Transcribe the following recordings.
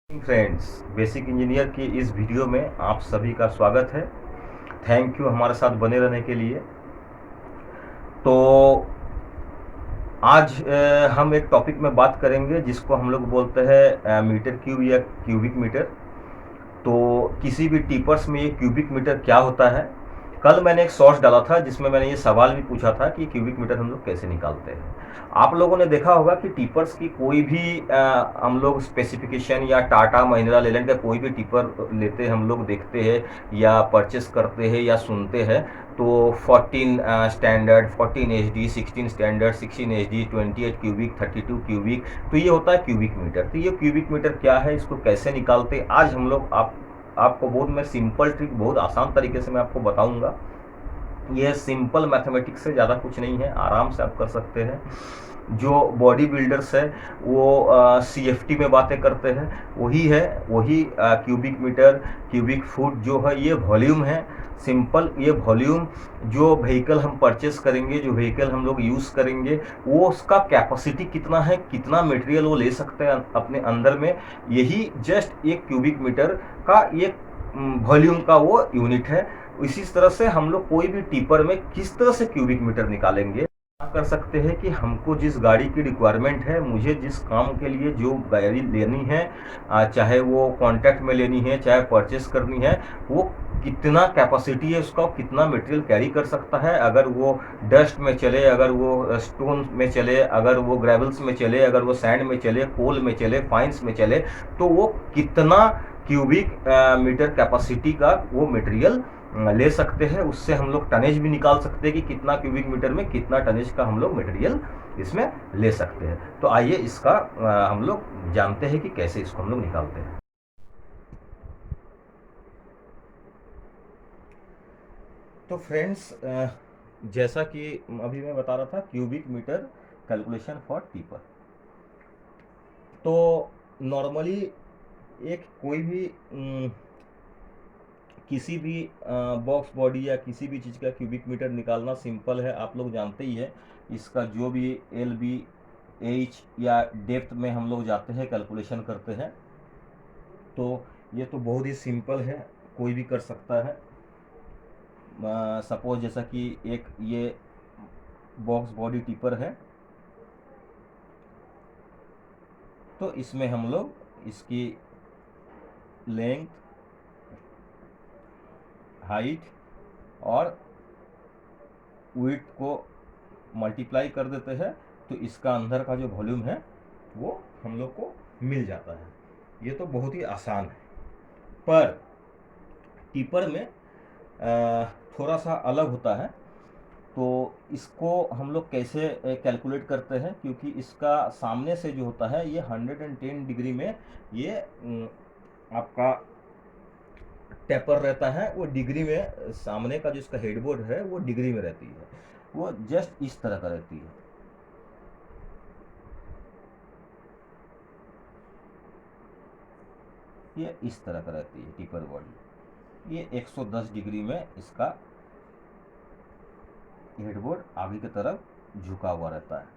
Friends, basic engineer की इस video में आप सभी का स्वागत है। थैंक यू हमारे साथ बने रहने के लिए। तो आज हम एक टॉपिक में बात करेंगे जिसको हम लोग बोलते हैं मीटर क्यूब या क्यूबिक मीटर। तो किसी भी टिपर्स में ये क्यूबिक मीटर क्या होता है। कल मैंने एक शॉर्ट्स डाला था जिसमें मैंने ये सवाल भी पूछा था कि क्यूबिक मीटर हम लोग कैसे निकालते हैं। आप लोगों ने देखा होगा कि टिपर्स की कोई भी हम लोग स्पेसिफिकेशन या टाटा महिंद्रा लेलैंड का कोई भी टिपर लेते हम लोग देखते हैं या परचेस करते हैं या सुनते हैं, तो 14 standard, 14 HD, 16 standard, 16 HD, 28 cubic, 32 cubic, तो ये होता है क्यूबिक मीटर। तो ये क्यूबिक मीटर क्या है, इसको कैसे निकालते, आज हम लोग आपको बहुत मैं सिंपल ट्रिक, बहुत आसान तरीके से मैं आपको बताऊंगा। ये सिंपल मैथमेटिक्स से ज़्यादा कुछ नहीं है, आराम से आप कर सकते हैं। जो बॉडी बिल्डर्स है वो CFT में बातें करते हैं, वही क्यूबिक मीटर, क्यूबिक फुट जो है ये वॉल्यूम है। सिंपल ये वॉल्यूम, जो व्हीकल हम परचेस करेंगे, जो व्हीकल हम लोग यूज़ करेंगे, वो उसका कैपेसिटी कितना है, कितना मटेरियल वो ले सकते हैं अपने अंदर में, यही जस्ट एक क्यूबिक मीटर का ये वॉल्यूम का वो यूनिट है। इसी तरह से हम लोग कोई भी टिपर में किस तरह से क्यूबिक मीटर निकालेंगे, कर सकते हैं कि हमको जिस गाड़ी की रिक्वायरमेंट है, मुझे जिस काम के लिए जो गाड़ी लेनी है, चाहे वो कॉन्ट्रैक्ट में लेनी है, चाहे परचेस करनी है, वो कितना कैपेसिटी है उसका, कितना मटेरियल कैरी कर सकता है। अगर वो डस्ट में चले, अगर वो स्टोन में चले, अगर वो ग्रेवल्स में चले, अगर वो सैंड में चले, कोल में चले, फाइन्स में चले, तो वो कितना क्यूबिक मीटर कैपेसिटी का वो मटेरियल ले सकते हैं। उससे हम लोग टनेज भी निकाल सकते हैं कि कितना क्यूबिक मीटर में कितना टनेज का हम लोग मटेरियल इसमें ले सकते हैं। तो आइए इसका हम लोग जानते हैं कि कैसे इसको हम लोग निकालते हैं। तो फ्रेंड्स, जैसा कि अभी मैं बता रहा था, cubic metre calculation for tipper. तो नॉर्मली एक कोई भी किसी भी बॉक्स बॉडी या किसी भी चीज़ का क्यूबिक मीटर निकालना सिंपल है, आप लोग जानते ही है। इसका जो भी LB, H या डेप्थ में हम लोग जाते हैं, कैलकुलेशन करते हैं, तो ये तो बहुत ही सिंपल है, कोई भी कर सकता है। सपोज जैसा कि एक ये बॉक्स बॉडी टिपर है, तो इसमें हम लोग इसकी लेंथ, हाइट और विड्थ को मल्टीप्लाई कर देते हैं, तो इसका अंदर का जो वॉल्यूम है वो हम लोग को मिल जाता है। ये तो बहुत ही आसान है। पर टिपर में थोड़ा सा अलग होता है। तो इसको हम लोग कैसे कैलकुलेट करते हैं, क्योंकि इसका सामने से जो होता है ये 110 डिग्री में ये आपका टेपर रहता है। वो डिग्री में, सामने का जो इसका हेडबोर्ड है वो डिग्री में रहती है, वो जस्ट इस तरह का रहती है। ये इस तरह का रहती है टिपर बॉडी। ये 110 डिग्री में इसका हेडबोर्ड आगे की तरफ झुका हुआ रहता है।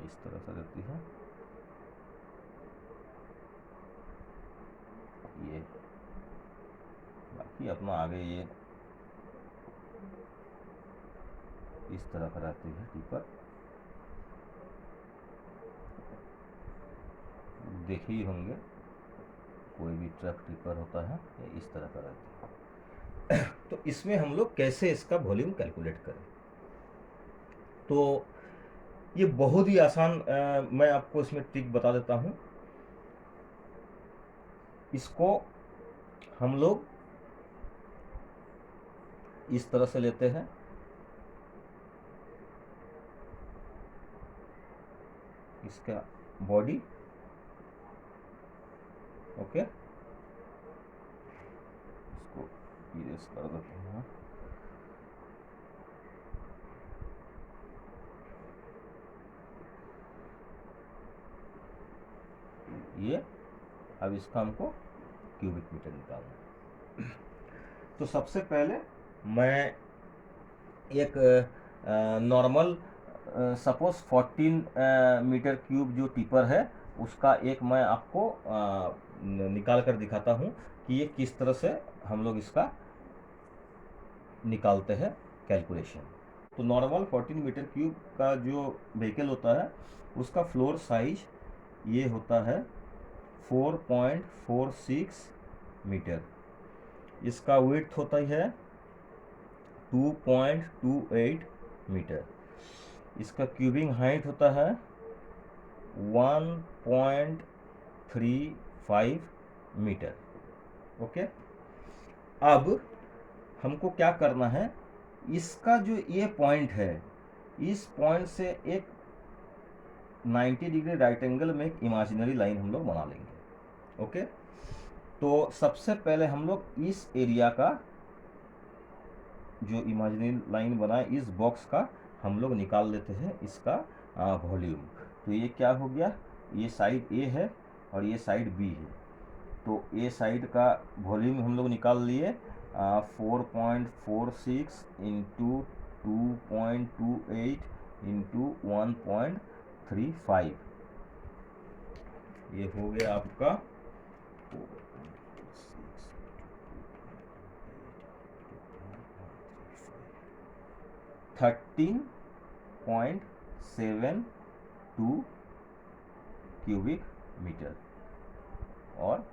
इस तरह से रहती है ये। बाकी अपना आगे ये इस तरह का रहती है टिपर। देखे ही होंगे, कोई भी ट्रक टिपर होता है ये इस तरह का रहता है। तो इसमें हम लोग कैसे इसका वॉल्यूम कैलकुलेट करें, तो ये बहुत ही आसान, मैं आपको इसमें ट्रिक बता देता हूँ। इसको हम लोग इस तरह से लेते हैं, इसका बॉडी, ओके, इसको इरेज कर देते हैं। ये अब इसका हमको क्यूबिक मीटर निकालना है। तो सबसे पहले मैं एक नॉर्मल सपोज 14 मीटर क्यूब जो टिपर है उसका एक मैं आपको निकाल कर दिखाता हूँ कि ये किस तरह से हम लोग इसका निकालते हैं कैलकुलेशन। तो नॉर्मल 14 मीटर क्यूब का जो व्हीकल होता है उसका फ्लोर साइज ये होता है 4.46 मीटर। इसका विड्थ होता है 2.28 मीटर। इसका क्यूबिंग हाइट होता है 1.35 मीटर। ओके, अब हमको क्या करना है, इसका जो ये पॉइंट है इस पॉइंट से एक 90 डिग्री राइट एंगल में एक इमेजिनरी लाइन हम लोग बना लेंगे। ओके, तो सबसे पहले हम लोग इस एरिया का जो इमेजिनरी लाइन बनाए इस बॉक्स का हम लोग निकाल लेते हैं इसका वॉल्यूम। तो ये क्या हो गया, ये साइड ए है और ये साइड बी है। तो ए साइड का वॉल्यूम हम लोग निकाल लिए 4.46 इंटू 2.28 इंटू 1.35। ये हो गया आपका 13.72 क्यूबिक मीटर और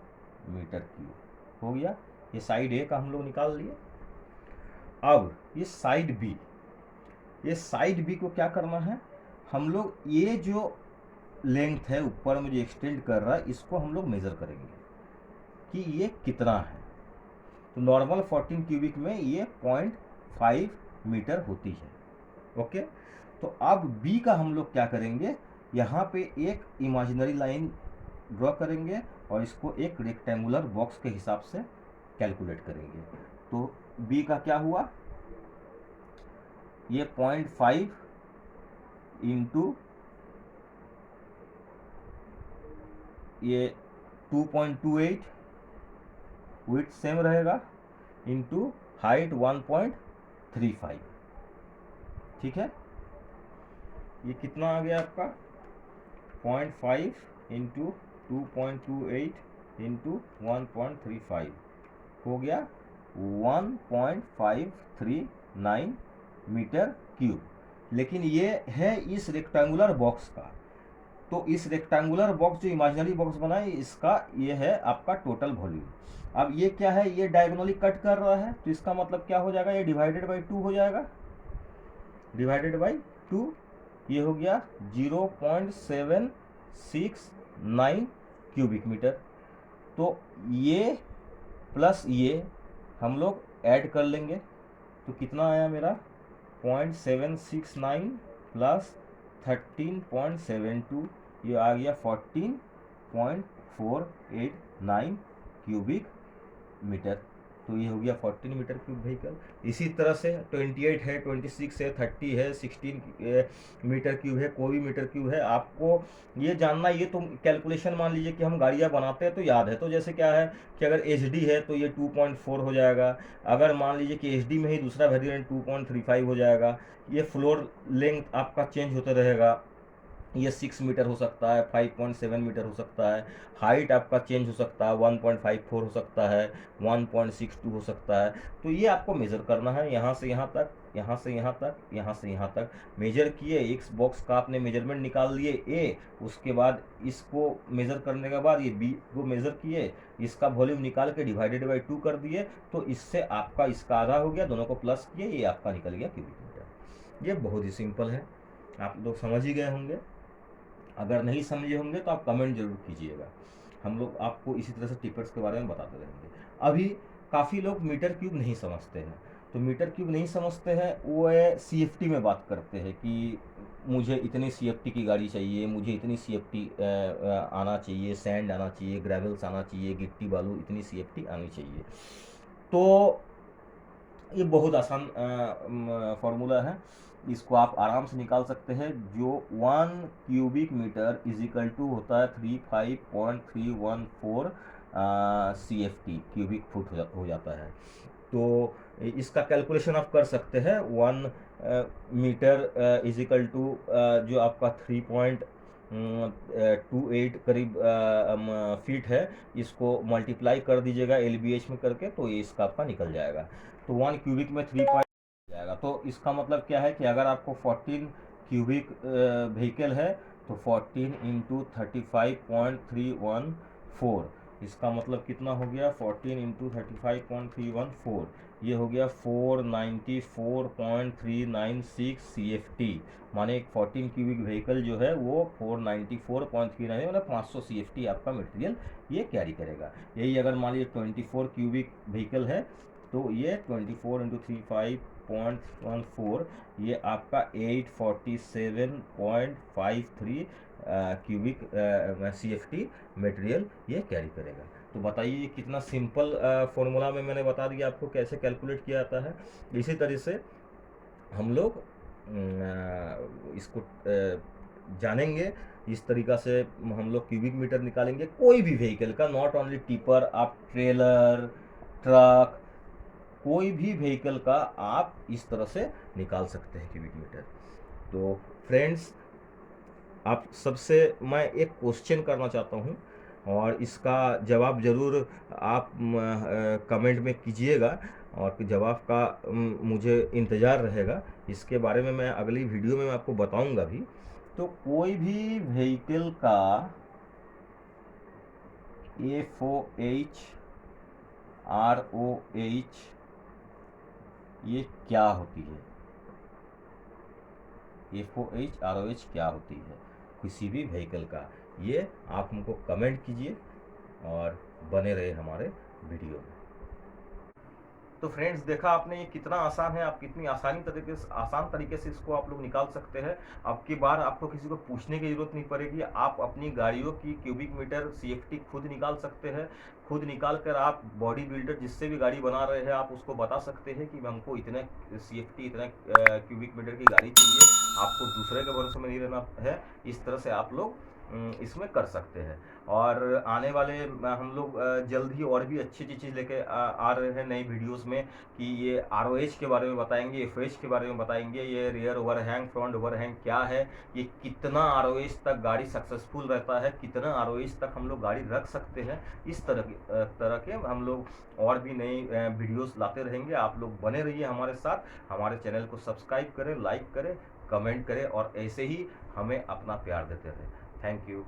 मीटर क्यूब हो गया। ये साइड ए का हम लोग निकाल लिए। अब ये साइड बी, ये साइड बी को क्या करना है, हम लोग ये जो लेंथ है ऊपर में जो एक्सटेंड कर रहा है इसको हम लोग मेजर करेंगे कि ये कितना है। तो नॉर्मल 14 क्यूबिक में ये 0.5 मीटर होती है। ओके, तो अब बी का हम लोग क्या करेंगे, यहाँ पे एक इमेजिनरी लाइन ड्रॉ करेंगे और इसको एक रेक्टेंगुलर बॉक्स के हिसाब से कैलकुलेट करेंगे। तो बी का क्या हुआ, ये 0.5 इंटू ये 2.28 विड्थ सेम रहेगा इंटू हाइट 1.35। ठीक है, ये कितना आ गया आपका 0.5 इंटू 2.28 इंटू 1.35 हो गया 1.539 मीटर क्यूब। लेकिन ये है इस रेक्टेंगुलर बॉक्स का। तो इस रेक्टेंगुलर बॉक्स जो इमेजिनरी बॉक्स बना है इसका ये है आपका टोटल वॉल्यूम। अब ये क्या है, ये डायगोनली कट कर रहा है तो इसका मतलब क्या हो जाएगा, ये डिवाइडेड बाई 2 हो जाएगा, डिवाइडेड बाई 2। ये हो गया 0.769 क्यूबिक मीटर। तो ये प्लस ये हम लोग ऐड कर लेंगे तो कितना आया मेरा 0.769 प्लस 13.72, ये आ गया 14.489 क्यूबिक मीटर। तो ये हो गया 14 मीटर क्यूब व्हीकल। इसी तरह से 28 है, 26 है, 30 है, 16 मीटर क्यूब है, कोई भी मीटर क्यूब है। आपको ये जानना, ये तो कैलकुलेशन मान लीजिए कि हम गाड़ियाँ बनाते हैं तो याद है। तो जैसे क्या है कि अगर HD है तो ये 2.4 हो जाएगा, अगर मान लीजिए कि HD में ही दूसरा वेरिएंट 2.35 हो जाएगा। ये फ्लोर लेंथ आपका चेंज होता रहेगा, ये 6 मीटर हो सकता है, 5.7 मीटर हो सकता है। हाइट आपका चेंज हो सकता है, 1.54 हो सकता है, 1.62 हो सकता है। तो ये आपको मेज़र करना है, यहाँ से यहाँ तक, यहाँ से यहाँ तक, यहाँ से यहाँ तक मेजर किए। एक बॉक्स का आपने मेजरमेंट निकाल लिए ए, उसके बाद इसको मेज़र करने के बाद ये बी को मेज़र किए, इसका वॉल्यूम निकाल के डिवाइडेड बाई 2 कर दिए। तो इससे आपका इसका आधा हो गया, दोनों को प्लस किए, ये आपका निकल गया क्यूबिक मीटर। ये बहुत ही सिंपल है, आप लोग समझ ही गए होंगे। अगर नहीं समझे होंगे तो आप कमेंट जरूर कीजिएगा, हम लोग आपको इसी तरह से टिपर्स के बारे में बताते रहेंगे। अभी काफ़ी लोग मीटर क्यूब नहीं समझते हैं, तो मीटर क्यूब नहीं समझते हैं वो CFT में बात करते हैं कि मुझे इतनी CFT की गाड़ी चाहिए, मुझे इतनी CFT आना चाहिए, सैंड आना चाहिए, ग्रेवल्स आना चाहिए, गिट्टी बालू इतनी CFT आनी चाहिए। तो ये बहुत आसान फार्मूला है, इसको आप आराम से निकाल सकते हैं। जो 1 cubic metre is equal to होता है 35.314 CFT क्यूबिक फुट हो जाता है। तो इसका कैलकुलेशन आप कर सकते हैं 1 मीटर इज इक्वल टू जो आपका 3.28 करीब फीट है, इसको मल्टीप्लाई कर दीजिएगा LBH में करके, तो ये इसका आपका निकल जाएगा। तो 1 क्यूबिक में 3 जाएगा। तो इसका मतलब क्या है कि अगर आपको 14 क्यूबिक व्हीकल है तो 14 इंटू 35.314, इसका मतलब कितना हो गया, 14 इंटू 35.314, ये हो गया 494.396 CFT। माने 14 क्यूबिक व्हीकल जो है वो 494.39 मतलब 500 CFT आपका मटेरियल ये कैरी करेगा। यही अगर मान लीजिए 24 क्यूबिक व्हीकल है तो ये 24 इंटू 35.14, ये आपका 847.53 क्यूबिक CFT मटेरियल ये कैरी करेगा। तो बताइए ये कितना सिंपल फॉर्मूला में मैंने बता दिया आपको कैसे कैलकुलेट किया जाता है। इसी तरह से हम लोग इसको जानेंगे। इस तरीक़ा से हम लोग क्यूबिक मीटर निकालेंगे कोई भी व्हीकल का, नॉट ओनली टिपर, आप ट्रेलर, ट्रक, कोई भी व्हीकल का आप इस तरह से निकाल सकते हैं क्यूबिक मीटर। तो फ्रेंड्स, आप सबसे मैं एक क्वेश्चन करना चाहता हूं और इसका जवाब ज़रूर आप कमेंट में कीजिएगा, और जवाब का मुझे इंतज़ार रहेगा। इसके बारे में मैं अगली वीडियो में मैं आपको बताऊंगा भी। तो कोई भी व्हीकल का FOH ROH ये क्या होती है, FOH ROH क्या होती है किसी भी व्हीकल का, ये आप हमको कमेंट कीजिए और बने रहे हमारे वीडियो में। तो फ्रेंड्स, देखा आपने ये कितना आसान है, आप कितनी आसान तरीके से इसको आप लोग निकाल सकते हैं। आपकी बार आपको किसी को पूछने की जरूरत नहीं पड़ेगी, आप अपनी गाड़ियों की क्यूबिक मीटर CFT खुद निकाल सकते हैं। खुद निकाल कर आप बॉडी बिल्डर जिससे भी गाड़ी बना रहे हैं आप उसको बता सकते हैं कि हमको इतने CFT इतने क्यूबिक मीटर की गाड़ी चाहिए। आपको दूसरे के भरोसे में नहीं रहना है। इस तरह से आप लोग इसमें कर सकते हैं। और आने वाले हम लोग जल्द ही और भी अच्छी चीज़ लेके आ रहे हैं नई वीडियोस में, कि ये ROH के बारे में बताएंगे, FOH के बारे में बताएंगे, ये रियर ओवरहैंग फ्रंट ओवरहैंग क्या है, ये कितना ROH तक गाड़ी सक्सेसफुल रहता है, कितना ROH तक हम लोग गाड़ी रख सकते हैं। इस तरह के हम लोग और भी नई वीडियोस लाते रहेंगे। आप लोग बने रहिए हमारे साथ, हमारे चैनल को सब्सक्राइब करें, लाइक करें, कमेंट करें और ऐसे ही हमें अपना प्यार देते रहें। Thank you.